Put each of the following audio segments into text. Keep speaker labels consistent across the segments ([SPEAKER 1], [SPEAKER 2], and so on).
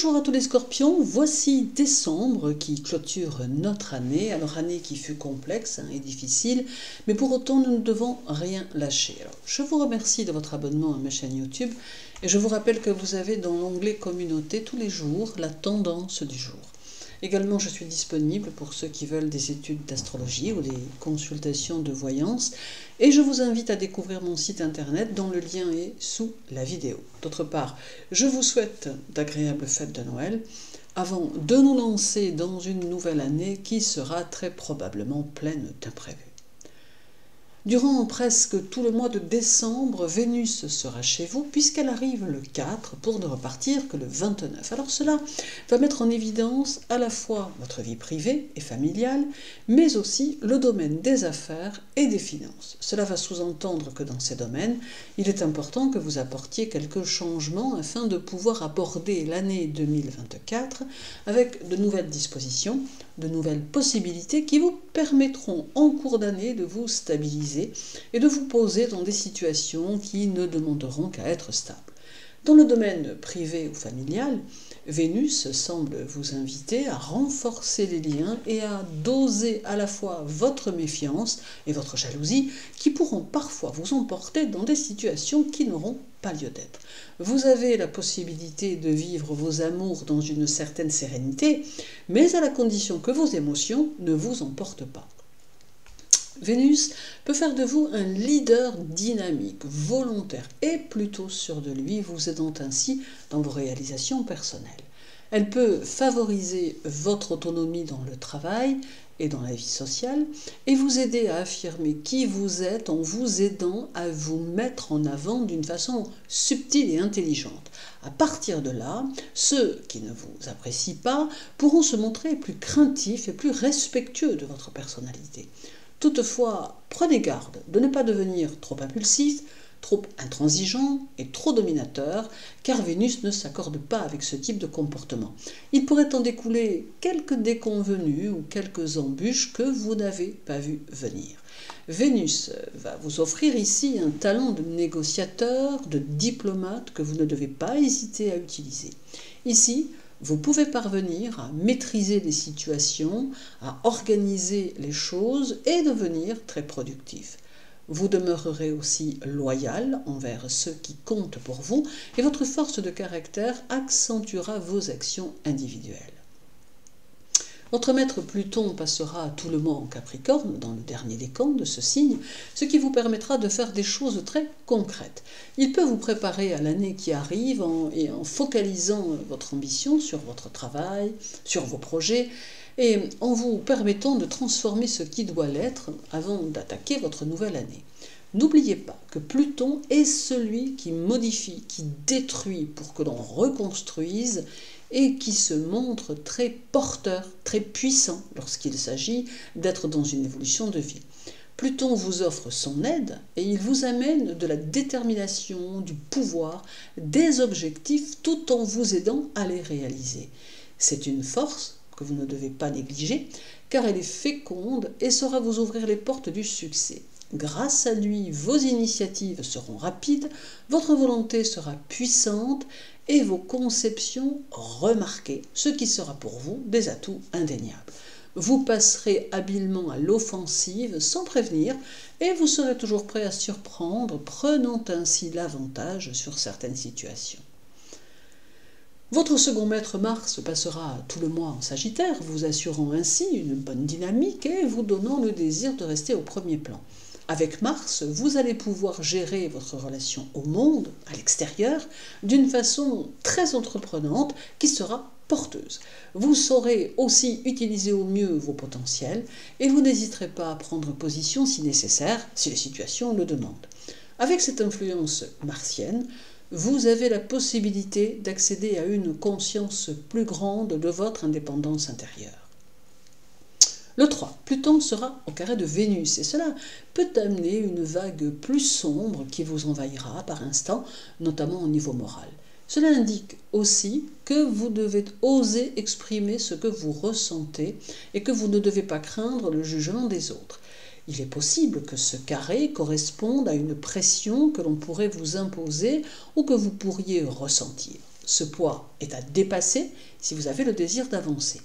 [SPEAKER 1] Bonjour à tous les scorpions, voici décembre qui clôture notre année, alors année qui fut complexe et difficile, mais pour autant nous ne devons rien lâcher. Alors, je vous remercie de votre abonnement à ma chaîne YouTube et je vous rappelle que vous avez dans l'onglet communauté tous les jours la tendance du jour. Également, je suis disponible pour ceux qui veulent des études d'astrologie ou des consultations de voyance. Et je vous invite à découvrir mon site internet dont le lien est sous la vidéo. D'autre part, je vous souhaite d'agréables fêtes de Noël avant de nous lancer dans une nouvelle année qui sera très probablement pleine d'imprévus. Durant presque tout le mois de décembre, Vénus sera chez vous puisqu'elle arrive le 4 pour ne repartir que le 29. Alors cela va mettre en évidence à la fois votre vie privée et familiale, mais aussi le domaine des affaires et des finances. Cela va sous-entendre que dans ces domaines, il est important que vous apportiez quelques changements afin de pouvoir aborder l'année 2024 avec de nouvelles dispositions, de nouvelles possibilités qui vous permettront en cours d'année de vous stabiliser et de vous poser dans des situations qui ne demanderont qu'à être stables. Dans le domaine privé ou familial, Vénus semble vous inviter à renforcer les liens et à doser à la fois votre méfiance et votre jalousie qui pourront parfois vous emporter dans des situations qui n'auront pas lieu d'être. Vous avez la possibilité de vivre vos amours dans une certaine sérénité, mais à la condition que vos émotions ne vous emportent pas. Vénus peut faire de vous un leader dynamique, volontaire et plutôt sûr de lui, vous aidant ainsi dans vos réalisations personnelles. Elle peut favoriser votre autonomie dans le travail et dans la vie sociale et vous aider à affirmer qui vous êtes en vous aidant à vous mettre en avant d'une façon subtile et intelligente. À partir de là, ceux qui ne vous apprécient pas pourront se montrer plus craintifs et plus respectueux de votre personnalité. Toutefois, prenez garde de ne pas devenir trop impulsif, trop intransigeant et trop dominateur, car Vénus ne s'accorde pas avec ce type de comportement. Il pourrait en découler quelques déconvenues ou quelques embûches que vous n'avez pas vues venir. Vénus va vous offrir ici un talent de négociateur, de diplomate que vous ne devez pas hésiter à utiliser. Ici, vous pouvez parvenir à maîtriser les situations, à organiser les choses et devenir très productif. Vous demeurerez aussi loyal envers ceux qui comptent pour vous et votre force de caractère accentuera vos actions individuelles. Votre maître Pluton passera tout le mois en Capricorne, dans le dernier décan de ce signe, ce qui vous permettra de faire des choses très concrètes. Il peut vous préparer à l'année qui arrive en focalisant votre ambition sur votre travail, sur vos projets, et en vous permettant de transformer ce qui doit l'être avant d'attaquer votre nouvelle année. N'oubliez pas que Pluton est celui qui modifie, qui détruit pour que l'on reconstruise et qui se montre très porteur, très puissant lorsqu'il s'agit d'être dans une évolution de vie. Pluton vous offre son aide et il vous amène de la détermination, du pouvoir, des objectifs tout en vous aidant à les réaliser. C'est une force que vous ne devez pas négliger car elle est féconde et saura vous ouvrir les portes du succès. Grâce à lui, vos initiatives seront rapides, votre volonté sera puissante et vos conceptions remarquées, ce qui sera pour vous des atouts indéniables. Vous passerez habilement à l'offensive sans prévenir et vous serez toujours prêt à surprendre, prenant ainsi l'avantage sur certaines situations. Votre second maître Mars passera tout le mois en Sagittaire, vous assurant ainsi une bonne dynamique et vous donnant le désir de rester au premier plan. Avec Mars, vous allez pouvoir gérer votre relation au monde, à l'extérieur, d'une façon très entreprenante qui sera porteuse. Vous saurez aussi utiliser au mieux vos potentiels et vous n'hésiterez pas à prendre position si nécessaire, si les situations le demandent. Avec cette influence martienne, vous avez la possibilité d'accéder à une conscience plus grande de votre indépendance intérieure. Le 3, Pluton sera au carré de Vénus et cela peut amener une vague plus sombre qui vous envahira par instants, notamment au niveau moral. Cela indique aussi que vous devez oser exprimer ce que vous ressentez et que vous ne devez pas craindre le jugement des autres. Il est possible que ce carré corresponde à une pression que l'on pourrait vous imposer ou que vous pourriez ressentir. Ce poids est à dépasser si vous avez le désir d'avancer.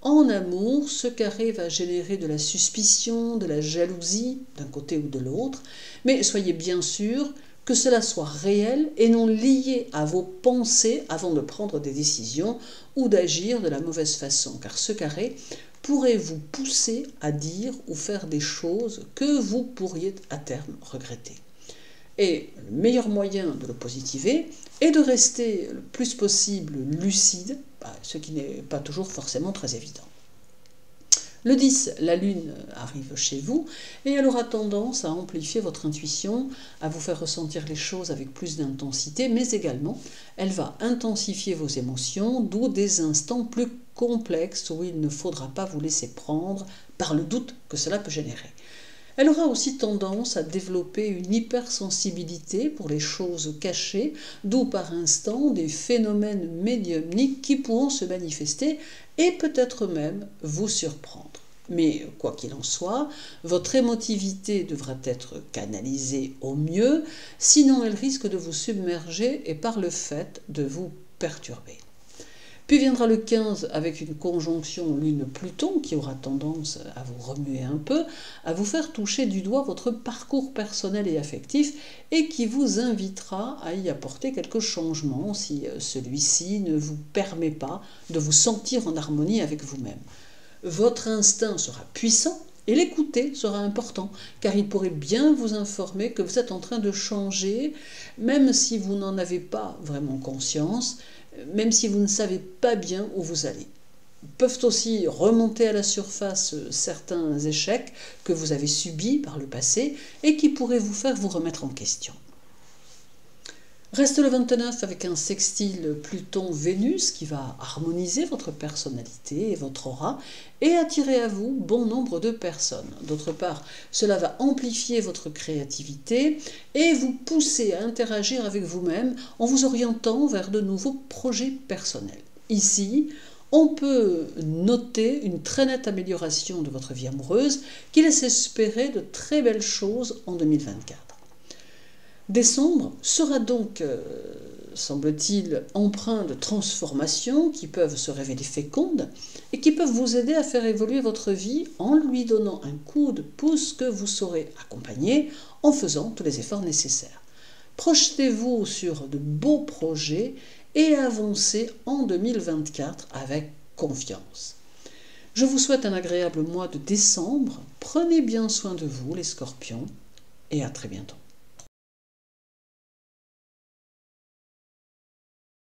[SPEAKER 1] En amour, ce carré va générer de la suspicion, de la jalousie, d'un côté ou de l'autre, mais soyez bien sûr que cela soit réel et non lié à vos pensées avant de prendre des décisions ou d'agir de la mauvaise façon, car ce carré pourrait vous pousser à dire ou faire des choses que vous pourriez à terme regretter. Et le meilleur moyen de le positiver est de rester le plus possible lucide, ce qui n'est pas toujours forcément très évident. Le 10, la lune arrive chez vous et elle aura tendance à amplifier votre intuition, à vous faire ressentir les choses avec plus d'intensité, mais également elle va intensifier vos émotions, d'où des instants plus complexes où il ne faudra pas vous laisser prendre par le doute que cela peut générer. Elle aura aussi tendance à développer une hypersensibilité pour les choses cachées, d'où par instant des phénomènes médiumniques qui pourront se manifester et peut-être même vous surprendre. Mais quoi qu'il en soit, votre émotivité devra être canalisée au mieux, sinon elle risque de vous submerger et par le fait de vous perturber. Puis viendra le 15 avec une conjonction Lune-Pluton qui aura tendance à vous remuer un peu, à vous faire toucher du doigt votre parcours personnel et affectif et qui vous invitera à y apporter quelques changements si celui-ci ne vous permet pas de vous sentir en harmonie avec vous-même. Votre instinct sera puissant et l'écouter sera important, car il pourrait bien vous informer que vous êtes en train de changer, même si vous n'en avez pas vraiment conscience, même si vous ne savez pas bien où vous allez. Peuvent aussi remonter à la surface certains échecs que vous avez subis par le passé et qui pourraient vous faire vous remettre en question. Reste le 29 avec un sextile Pluton-Vénus qui va harmoniser votre personnalité et votre aura et attirer à vous bon nombre de personnes. D'autre part, cela va amplifier votre créativité et vous pousser à interagir avec vous-même en vous orientant vers de nouveaux projets personnels. Ici, on peut noter une très nette amélioration de votre vie amoureuse qui laisse espérer de très belles choses en 2024. Décembre sera donc, semble-t-il, empreint de transformations qui peuvent se révéler fécondes et qui peuvent vous aider à faire évoluer votre vie en lui donnant un coup de pouce que vous saurez accompagner en faisant tous les efforts nécessaires. Projetez-vous sur de beaux projets et avancez en 2024 avec confiance. Je vous souhaite un agréable mois de décembre. Prenez bien soin de vous, les scorpions, et à très bientôt.